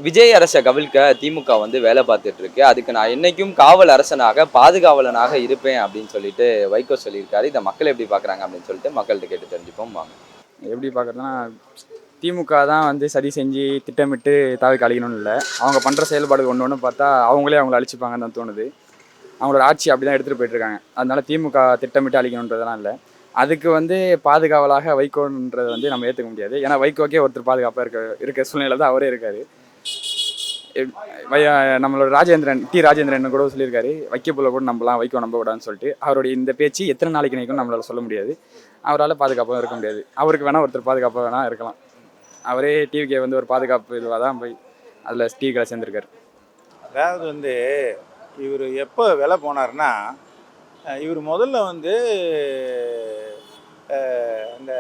விஜய் அரசை கவிழ்க்க திமுக வந்து வேலை பார்த்துட்டு இருக்கு. அதுக்கு நான் என்னைக்கும் காவல் அரசனாக பாதுகாவலனாக இருப்பேன் அப்படின்னு சொல்லிட்டு வைகோ சொல்லியிருக்காரு. இதை மக்கள் எப்படி பார்க்குறாங்க அப்படின்னு சொல்லிட்டு மக்கள்கிட்ட கேட்டு தெரிஞ்சுப்போம் வாங்க. எப்படி பார்க்குறதுனா, திமுக தான் வந்து சதி செஞ்சு திட்டமிட்டு தாவிக்கு அழிக்கணும்னு இல்லை. அவங்க பண்ணுற செயல்பாடு ஒன்று ஒன்று பார்த்தா அவங்களே அவங்கள அழிச்சிப்பாங்கன்னு தான் தோணுது. அவங்களோட ஆட்சி அப்படி தான் எடுத்துகிட்டு போயிட்டுருக்காங்க. அதனால திமுக திட்டமிட்டு அழிக்கணுன்றதெல்லாம் இல்லை. அதுக்கு வந்து பாதுகாவலாக வைகோன்றதை வந்து நம்ம ஏற்றுக்க முடியாது. ஏன்னா வைகோக்கே ஒருத்தர் பாதுகாப்பாக இருக்க சூழ்நிலை தான் அவரே இருக்கார். நம்மளோட ராஜேந்திரன் கூட சொல்லியிருக்காரு, வைக்கப்புல கூட நம்பலாம், வைகோ நம்ப விடான்னு சொல்லிட்டு. அவருடைய இந்த பேச்சு எத்தனை நாளைக்கு நிற்கும் நம்மளால சொல்ல முடியாது. அவரால் பாதுகாப்பாக இருக்க முடியாது. அவருக்கு வேணால் ஒருத்தர் பாதுகாப்பாக வேணால் இருக்கலாம். அவரே டிவிக்கே வந்து ஒரு பாதுகாப்பு இதுவாக தான் போய் அதில் டிவிக்கில் சேர்ந்துருக்காரு. அதாவது வந்து இவர் எப்போ விலை போனார்னா, இவர் முதல்ல வந்து இந்த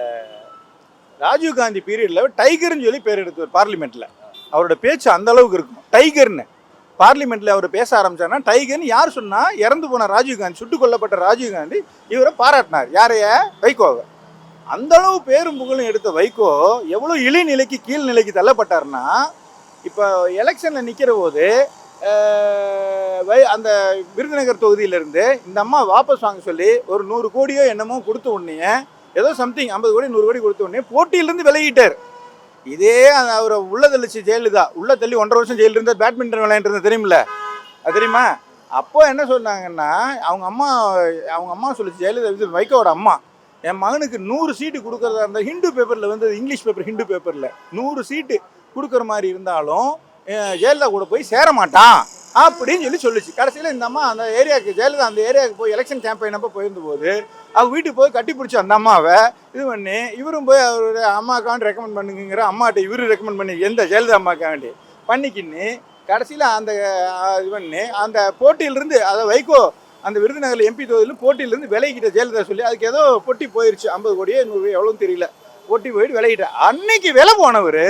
ராஜீவ்காந்தி பீரியடில் டைகர்னு சொல்லி பேர் எடுத்தவர் பார்லிமெண்ட்டில். அவரோட பேச்சு அந்த அளவுக்கு இருக்கும். டைகர்னு பார்லிமெண்ட்டில் அவர் பேச ஆரம்பிச்சார்னா, டைகர்னு யார் சொன்னால் இறந்து போன ராஜீவ்காந்தி, சுட்டுக் கொல்லப்பட்ட ராஜீவ்காந்தி இவரை பாராட்டினார். யாரைய? வைகோவை. அந்த அளவு பேரும் புகழும் எடுத்த வைகோ எவ்வளோ இழிநிலைக்கு கீழ்நிலைக்கு தள்ளப்பட்டார்னா, இப்போ எலெக்ஷனில் நிற்கிற போது அந்த விருதுநகர் தொகுதியிலேருந்து இந்த அம்மா வாபஸ் வாங்க சொல்லி ஒரு 100 கோடியோ என்னமோ கொடுத்த உடனே, ஏதோ சம்திங் 50 கோடி 100 கோடி கொடுத்த உடனே போட்டியிலேருந்து விலகிட்டார். இதே அவரை உள்ள தள்ளிச்சு ஜெயலலிதா. உள்ள தள்ளி 1.5 வருஷம் ஜெயிலில் இருந்தால் பேட்மிண்டன் விளையாண்டுருந்தது தெரியுமில்ல? அது தெரியுமா? அப்போ என்ன சொன்னாங்கன்னா, அவங்க அம்மா சொல்லிச்சு, ஜெயலலிதா இது வைகோவோட அம்மா, என் மகனுக்கு 100 சீட்டு கொடுக்குறதா இருந்தால், ஹிந்து பேப்பரில் வந்து இங்கிலீஷ் பேப்பர் ஹிந்து பேப்பரில் 100 சீட்டு கொடுக்குற மாதிரி இருந்தாலும் ஜெயலலிதா கூட போய் சேர மாட்டான் அப்படின்னு சொல்லிச்சு. கடைசியில் இந்த அம்மா அந்த ஏரியாவுக்கு, ஜெயலலிதா அந்த ஏரியாவுக்கு போய் எலெக்ஷன் கேம்பெயின் அப்போ போயிருந்தபோது அவங்க வீட்டுக்கு போய் கட்டி பிடிச்சி அந்த அம்மாவை இது பண்ணி, இவரும் போய் அவருடைய அம்மாக்காண்டி ரெக்கமெண்ட் பண்ணுங்கிற அம்மாட்ட இவரு ரெக்கமெண்ட் பண்ணி, எந்த ஜெயலலிதா அம்மாக்காண்டி பண்ணிக்கின்னு கடைசியில் அந்த இது பண்ணி அந்த போட்டியிலிருந்து, அதை வைகோ அந்த விருதுநகர் எம்பி தொகுதியில் போட்டியிலேருந்து விலகிட்ட ஜெயலலிதா சொல்லி, அதுக்கு ஏதோ பொட்டி போயிடுச்சு, 50 கோடியே 100 எவ்வளோன்னு தெரியல, பொட்டி போயிட்டு விலகிட்டார். அன்னைக்கு விலை போனவர்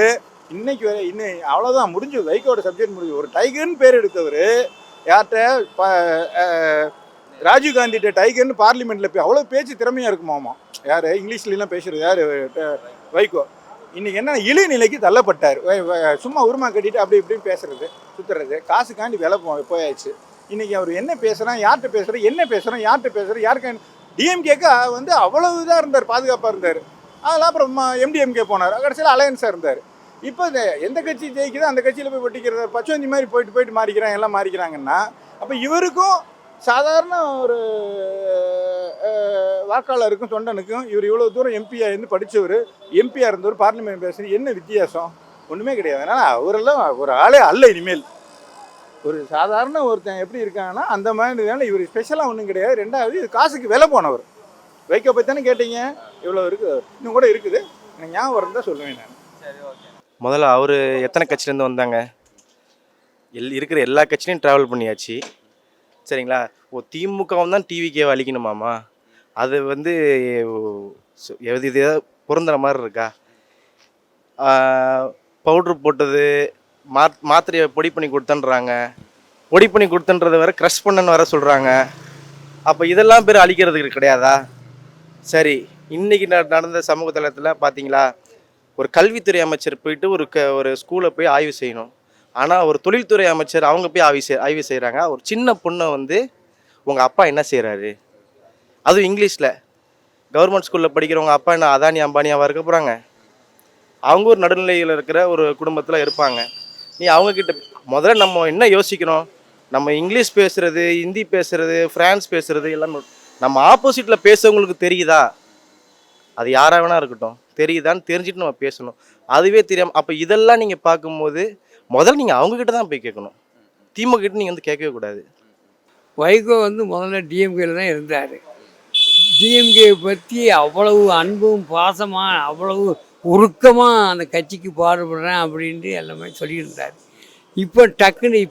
இன்னைக்கு வேலை இன்னும் அவ்வளோதான் முடிஞ்சு. வைகோட சப்ஜெக்ட் முடிஞ்சு. ஒரு டைகர்னு பேர் எடுத்தவர் யார்கிட்ட, ராஜீவ்காந்திட்ட டைகர்னு பார்லிமெண்ட்டில் போய் அவ்வளோ பேச்சு திறமையாக இருக்குமாமா. யார் இங்கிலீஷ்லாம் பேசுகிறது? யார்? வைகோ. இன்றைக்கி என்ன இழிநிலைக்கு தள்ளப்பட்டார். சும்மா உருமா கட்டிட்டு அப்படி இப்படின்னு பேசுறது, சுற்றுறது, காசுக்காண்டி விலை போயாச்சு. இன்றைக்கி அவர் என்ன பேசுகிறான், யார்கிட்ட பேசுகிறோம், என்ன பேசுகிறோம், யார்கிட்ட பேசுகிறோம், யாருக்கு டிஎம்கேக்கு வந்து அவ்வளவு இதாக இருந்தார், பாதுகாப்பாக இருந்தார். அதெல்லாம் அப்புறம் எம்டிஎம்கே போனார், கடைசியில் அலையன்ஸாக இருந்தார். இப்போ எந்த கட்சி ஜெயிக்குதோ அந்த கட்சியில் போய் ஒட்டிக்கிறது, பச்சோந்தி மாதிரி போயிட்டு மாறிக்கிறாங்க, எல்லாம் மாறிக்கிறாங்கன்னா, அப்போ இவருக்கும் சாதாரண ஒரு வாக்காளருக்கும் தொண்டனுக்கும் இவர் இவ்வளோ தூரம் எம்பியாக இருந்து படித்தவர், எம்பியாக இருந்தவர், பார்லிமெண்ட் பேசுகிறது, என்ன வித்தியாசம்? ஒன்றுமே கிடையாது. அதனால் அவரெல்லாம் ஒரு ஆளே அல்ல. இனிமேல் ஒரு சாதாரண ஒருத்தன் எப்படி இருக்காங்கன்னா அந்த மாதிரி இவர் ஸ்பெஷலாக ஒன்றும் கிடையாது. ரெண்டாவது இது காசுக்கு விலை போனவர். வைகோ பற்றி தானே கேட்டீங்க? இவ்வளோ இருக்குது, இன்னும் கூட இருக்குது, எனக்கு ஞாபகம் இருந்தால் சொல்லுவேன் நான். சரி, ஓகே. முதல்ல அவர் எத்தனை கட்சியிலேருந்து வந்தாங்க? இருக்கிற எல்லா கட்சியிலையும் ட்ராவல் பண்ணியாச்சு, சரிங்களா? திமுகவும் தான் டிவிக்கே அழிக்கணுமாமா? அது வந்து இது பொருந்துற மாதிரி இருக்கா? பவுட்ரு போட்டது, மாத்திரையை பொடி பண்ணி கொடுத்தன்றாங்க, பொடி பண்ணி கொடுத்தன்றதை வேற க்ரஷ் பண்ணன்னு வேற சொல்கிறாங்க. அப்போ இதெல்லாம் பேர் அழிக்கிறதுக்கு கிடையாதா? சரி, இன்றைக்கி நடந்த சமூக தளத்தில் பார்த்தீங்களா, ஒரு கல்வித்துறை அமைச்சர் போயிட்டு ஒரு ஸ்கூலை போய் ஆய்வு செய்யணும். ஆனால் ஒரு தொழில்துறை அமைச்சர் அவங்க போய் ஆய்வு செய்கிறாங்க. ஒரு சின்ன பொண்ணை வந்து உங்கள் அப்பா என்ன செய்கிறாரு, அதுவும் இங்கிலீஷில். கவர்மெண்ட் ஸ்கூலில் படிக்கிறவங்க அப்பா என்ன அதானி அம்பானியாவாக இருக்க போகிறாங்க? அவங்க ஒரு நடுநிலையில் இருக்கிற ஒரு குடும்பத்தில் இருப்பாங்க. நீ அவங்கக்கிட்ட முதல்ல நம்ம என்ன யோசிக்கணும், நம்ம இங்கிலீஷ் பேசுகிறது, ஹிந்தி பேசுகிறது, ஃப்ரான்ஸ் பேசுகிறது எல்லாம் நம்ம ஆப்போசிட்டில் பேசுகிறவங்களுக்கு தெரியுதா? அது யாராக வேணா இருக்கட்டும், தெரியுதான்னு தெரிஞ்சுட்டு நம்ம பேசணும். அதுவே தெரியாமல் அப்போ இதெல்லாம் நீங்கள் பார்க்கும்போது முதல்ல நீங்கள் அவங்கக்கிட்ட தான் போய் கேட்கணும். திமுக கிட்ட நீங்கள் வந்து கேட்கவே கூடாது. வைகோ வந்து முதல்ல டிஎம்கேல தான் இருந்தார். டிஎம்கே பற்றி அவ்வளவு அன்பும் பாசமாக, அவ்வளவு உருக்கமாக அந்த கட்சிக்கு பாடுபடுறேன் அப்படின்ட்டு எல்லாமே சொல்லியிருந்தார். இப்போ டக்குன்னு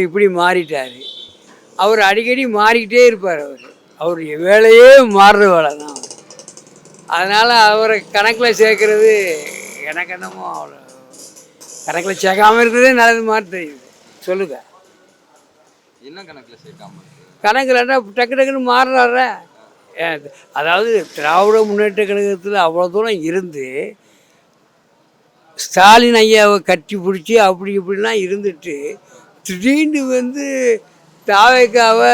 இப்படி மாறிட்டார். அவர் அடிக்கடி மாறிக்கிட்டே இருப்பார். அவருடைய வேலையே மாறுற வேலை தான். அதனால் அவரை கணக்கில் சேர்க்கறது எனக்கு என்னமோ அவ்வளோ கணக்கில் சேர்க்காமல் இருக்கிறதே நல்லது மாதிரி தெரியுது. சொல்லுங்க, என்ன கணக்கில் சேர்க்காம? கணக்கில் டக்குன்னு மாறுறார. அதாவது திராவிட முன்னேற்ற கழகத்தில் அவ்வளோ தூரம் இருந்து ஸ்டாலின் ஐயாவை கட்டி பிடிச்சி அப்படி இப்படிலாம் இருந்துட்டு திடீர்னு வந்து தாவேக்காவை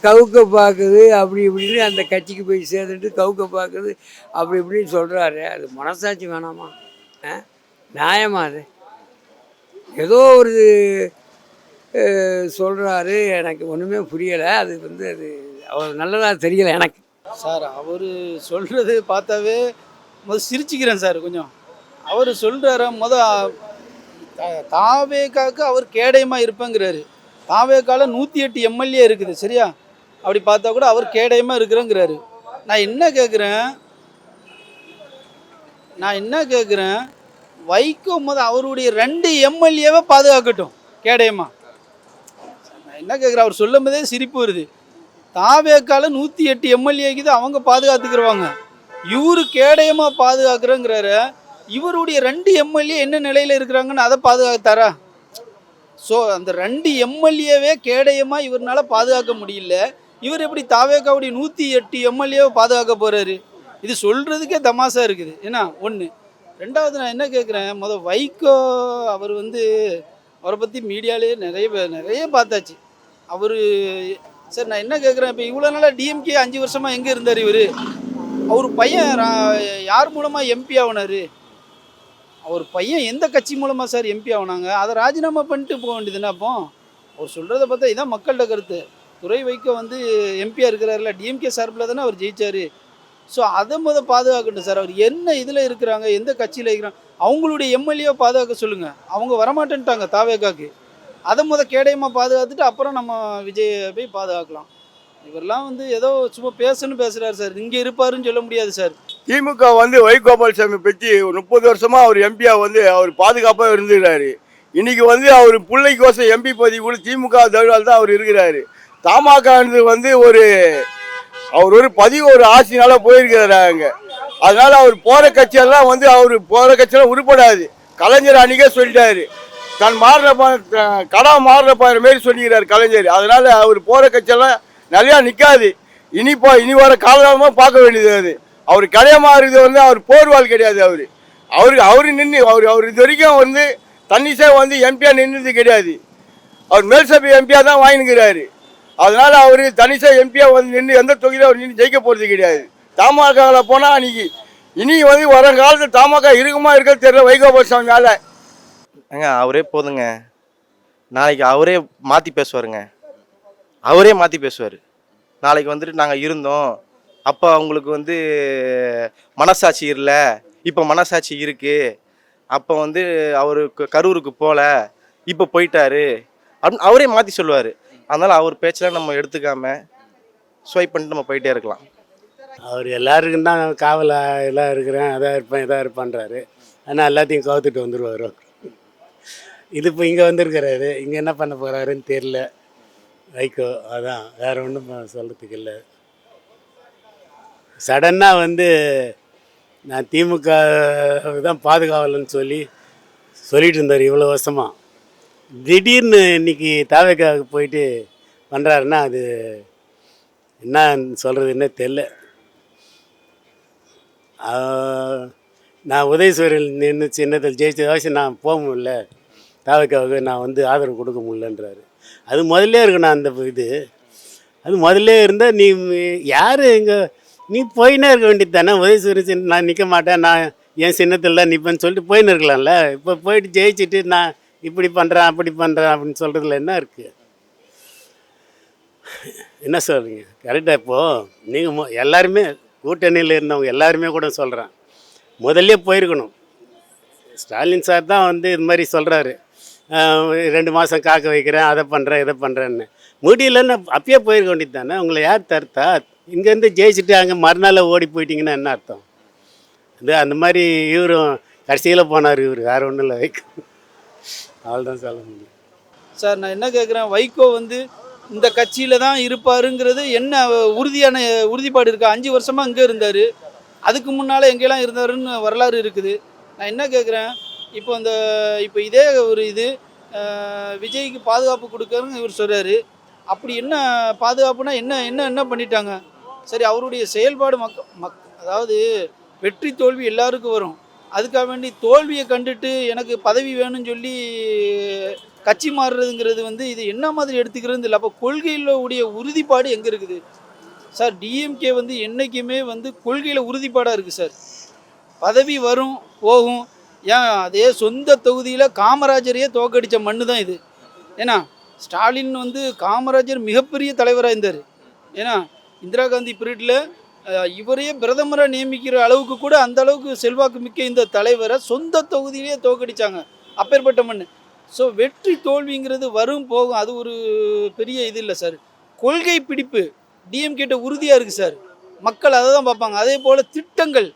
கவுக்க பார்க்குது அப்படி இப்படின்னு அந்த கட்சிக்கு போய் சேர்ந்துட்டு கவுக்க பார்க்குது அப்படி இப்படின்னு சொல்கிறாரு. அது மனசாட்சி வேணாமா? நியாயமா அது? ஏதோ ஒரு சொல்கிறாரு, எனக்கு ஒன்றுமே புரியலை. அது வந்து அது அவர் நல்லதாக தெரியலை எனக்கு. சார் அவர் சொல்கிறது பார்த்தாவே சிரிச்சுக்கிறேன் சார். கொஞ்சம் அவர் சொல்கிறார தாவேக்காவுக்கு அவர் கேடயமாக இருப்பேங்கிறாரு. தாவேக்கால 108 எம்எல்ஏ இருக்குது சரியா? அப்படி பார்த்தா கூட அவர் கேடயமாக இருக்கிறேங்கிறாரு. நான் என்ன கேட்குறேன் வைகோ அவருடைய 2 எம்எல்ஏவை பாதுகாக்கட்டும் கேடயமாக. நான் என்ன கேட்குறேன், அவர் சொல்லும் போதே சிரிப்பு வருது. தாவேக்கால 108 எம்எல்ஏக்கு தான் அவங்க பாதுகாத்துக்கிறவாங்க, இவரு கேடயமாக பாதுகாக்கிறேங்கிறாரு. இவருடைய 2 எம்எல்ஏ என்ன நிலையில் இருக்கிறாங்கன்னு அதை பாதுகாத்தாரா? ஸோ அந்த 2 எம்எல்ஏவே கேடயமாக இவரால் பாதுகாக்க முடியல. இவர் எப்படி தாவேக்காவுடைய 108 எம்எல்ஏவை பாதுகாக்க போகிறாரு? இது சொல்கிறதுக்கே தமாசா இருக்குது. ஏன்னா ஒன்று. ரெண்டாவது நான் என்ன கேட்குறேன், வைகோ அவர் அவரை பற்றி மீடியாலே நிறைய பார்த்தாச்சு. அவர் சார் நான் என்ன கேட்குறேன், இப்போ இவ்வளோ நாளாக டிஎம்கே 5 வருஷமாக எங்கே இருந்தார் இவர்? அவர் பையன் யார் மூலமாக எம்பி ஆகினார்? அவர் பையன் எந்த கட்சி மூலமாக சார் எம்பி ஆகினாங்க? அதை ராஜினாமா பண்ணிட்டு போக வேண்டியதுன்னா அப்போ அவர் சொல்கிறத பார்த்தா இதான் மக்கள்கிட்ட கருத்து. துரை வைகோ எம்பியாக இருக்கிறாருல, டிஎம்கே சார்பில் தானே அவர் ஜெயிச்சார். ஸோ அதை பாதுகாக்கட்டும் சார். அவர் என்ன இதில் இருக்கிறாங்க, எந்த கட்சியில் இருக்கிறாங்க, அவங்களுடைய எம்எல்ஏவை பாதுகாக்க சொல்லுங்கள். அவங்க வரமாட்டேன்ட்டாங்க தாவேக்காக்கு. அதை கேடயமாக பாதுகாத்துட்டு அப்புறம் நம்ம விஜய் போய் பாதுகாக்கலாம். இவரெல்லாம் ஏதோ சும்மா பேசுகிறாரு சார். இங்கே இருப்பாருன்னு சொல்ல முடியாது சார். திமுக வைகோபால்சாமி பற்றி 30 வருஷமாக அவர் எம்பியா அவர் பாதுகாப்பாக இருந்துக்கிறாரு. இன்னைக்கு அவர் பிள்ளைக்கோசம் எம்பி பதவி கூட திமுக தவிரால் தான் அவர் இருக்கிறாரு. தமாக ஒரு பதிவு ஒரு ஆட்சினால போயிருக்கிறாங்க. அதனால அவர் போகிற கட்சியெல்லாம் அவர் போகிற கட்சியெல்லாம் உருப்படாது. கலைஞர் அன்றைக்கே சொல்லிட்டாரு, தான் கடை மாறுற மாரி சொல்லிக்கிறார் கலைஞர். அதனால அவர் போகிற கட்சியெல்லாம் நிறையா நிற்காது. இனி வர காலகாலமாக பார்க்க வேண்டியது. அது அவர் கடையமாக இருக்குது அவர் போர்வால் கிடையாது. அவர் நின்று அவர் இது வரைக்கும் தன்னிசை எம்பியா நின்றது கிடையாது. அவர் மேல்சபை எம்பியா தான் வாங்கினுக்கிறாரு. அதனால அவர் தனிசா எம்பியா நின்று எந்த தொகுதியில் அவர் நின்று ஜெயிக்க போகிறது கிடையாது. தமாகாவில் போனால் அன்னைக்கு இனி வர காலத்தில் தமாக இருக்குமா இருக்கிறது தெரியல வைகோபால்சாமி மேலே. அவரே போதுங்க. நாளைக்கு அவரே மாற்றி பேசுவாருங்க. அவரே மாற்றி பேசுவார். நாளைக்கு நாங்கள் இருந்தோம், அப்போ அவங்களுக்கு மனசாட்சி இல்லை, இப்போ மனசாட்சி இருக்குது, அப்போ அவருக்கு கரூருக்கு போகல, இப்போ போயிட்டாரு அப்படின்னு அவரே மாற்றி சொல்லுவார். அதனால் அவர் பேச்செல்லாம் நம்ம எடுத்துக்காம ஸ்வைப் பண்ணிட்டு நம்ம போயிட்டே இருக்கலாம். அவர் எல்லாருக்கும் தான் காவல் எல்லாம் இருக்கிறேன், அதாக இருப்பேன் இதாக இருப்பான்றாரு. ஆனால் எல்லாத்தையும் கவுத்துட்டு வந்துடுவார். இது இப்போ இங்கே வந்திருக்கிறாரு, இங்கே என்ன பண்ண போகிறாருன்னு தெரியல வைகோ. அதான் வேறு ஒன்றும் சொல்கிறதுக்கு இல்லை. சடன்னாக நான் திமுக தான் பாதுகாவலன்னு சொல்லிட்டு இருந்தார் இவ்வளோ வருஷமாக. திடீர்னு இன்னைக்கு தாவேக்காவுக்கு போயிட்டு பண்ணுறாருன்னா அது என்ன சொல்கிறதுன்னே தெரில. நான் உதயசூரியன் நின்று சின்னத்தில் ஜெயிச்சதாச்சும் நான் போக முடியல, தாவேக்காவுக்கு நான் ஆதரவு கொடுக்க முடியலன்றாரு. அது முதல்ல இருக்கணும். அந்த அது முதல்ல இருந்தால் நீ யார் நீ போயின்னே இருக்க வேண்டியது தானே. உதயசூரியன் நான் நிற்க மாட்டேன், நான் என் சின்னத்தில் தான் நிற்பேன்னு சொல்லிட்டு போயின்னு இருக்கலாம்ல. இப்போ போயிட்டு ஜெயிச்சுட்டு நான் இப்படி பண்ணுறேன் அப்படி பண்ணுறேன் அப்படின்னு சொல்கிறதுல என்ன இருக்குது? என்ன சொல்கிறீங்க? கரெக்டாக இப்போது நீங்கள் எல்லாருமே கூட்டணியில் இருந்தவங்க எல்லாருமே கூட சொல்கிறேன், முதல்ல போயிருக்கணும். ஸ்டாலின் சார் தான் இது மாதிரி சொல்கிறாரு, 2 மாதம் காக்க வைக்கிறேன், அதை பண்ணுறேன் இதை பண்ணுறேன்னு. முடியலன்னு அப்பயே போயிருக்க வேண்டியது தானே. உங்களை யார் தடுத்தா? இங்கேருந்து ஜெயிச்சுட்டு அங்கே மறுநாள் ஓடி போயிட்டீங்கன்னா என்ன அர்த்தம்? அந்த மாதிரி இவரும் கடைசியில் போனார். இவர் வேறு ஒன்றும் இல்லை, வைகோ. அவ்வளோதான் சொல்ல முடியும் சார். நான் என்ன கேட்குறேன், வைகோ இந்த கட்சியில் தான் இருப்பாருங்கிறது என்ன உறுதிப்பாடு இருக்கா? 5 வருஷமாக இங்கே இருந்தார், அதுக்கு முன்னால் எங்கெல்லாம் இருந்தாருன்னு வரலாறு இருக்குது. நான் என்ன கேட்குறேன், இப்போ இதே ஒரு விஜய்க்கு பாதுகாப்பு கொடுக்கறன்னு இவர் சொல்கிறாரு. அப்படி என்ன பாதுகாப்புனா என்ன பண்ணிட்டாங்க? சரி, அவருடைய செயல்பாடு அதாவது வெற்றி தோல்வி எல்லாருக்கும் வரும். அதுக்காக வேண்டி தோல்வியை கண்டுட்டு எனக்கு பதவி வேணும்னு சொல்லி கட்சி மாறுறதுங்கிறது வந்து இது என்ன மாதிரி எடுத்துக்கிறது இல்லை. அப்போ கொள்கையில் உடைய உறுதிப்பாடு எங்கே இருக்குது சார்? டிஎம்கே வந்து என்றைக்குமே வந்து கொள்கையில் உறுதிப்பாடாக இருக்குது சார். பதவி வரும் போகும். ஏன் அதே சொந்த தொகுதியில் காமராஜரையே தோக்கடித்த மண்ணு தான் இது. ஏன்னா ஸ்டாலின் வந்து காமராஜர் மிகப்பெரிய தலைவராக இருந்தார். ஏன்னா இந்திரா காந்தி பீரியடில் இவரையே பிரதமராக நியமிக்கிற அளவுக்கு கூட அந்த அளவுக்கு செல்வாக்கு மிக்க இந்த தலைவரை சொந்த தொகுதியிலேயே தோக்கடிச்சாங்க. அப்பேற்பட்ட மண். ஸோ வெற்றி தோல்விங்கிறது வரும் போகும், அது ஒரு பெரிய இது இல்லை சார். கொள்கை பிடிப்பு டிஎம்கேட்ட உறுதியாக இருக்குது சார். மக்கள் அதை தான் பார்ப்பாங்க. அதே போல் திட்டங்கள்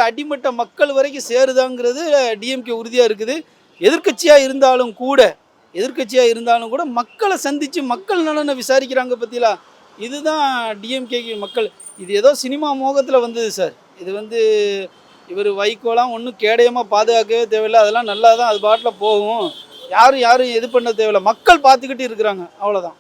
அடிமட்ட மக்கள் வரைக்கும் சேருதாங்கிறது டிஎம்கே உறுதியாக இருக்குது. எதிர்க்கட்சியாக இருந்தாலும் கூட மக்களை சந்தித்து மக்கள் நலனை விசாரிக்கிறாங்க பற்றிலா. இதுதான் டிஎம்கேக்கு மக்கள். இது ஏதோ சினிமா மோகத்தில் வந்தது சார். இது வந்து இவர் வைகோலாம் ஒன்றும் கேடயமாக பாதுகாக்கவே தேவையில்லை. அதெல்லாம் நல்லா தான் அது பாட்டில் போகும். யாரும் எது பண்ண தேவையில்லை. மக்கள் பார்த்துக்கிட்டு இருக்கிறாங்க, அவ்வளோதான்.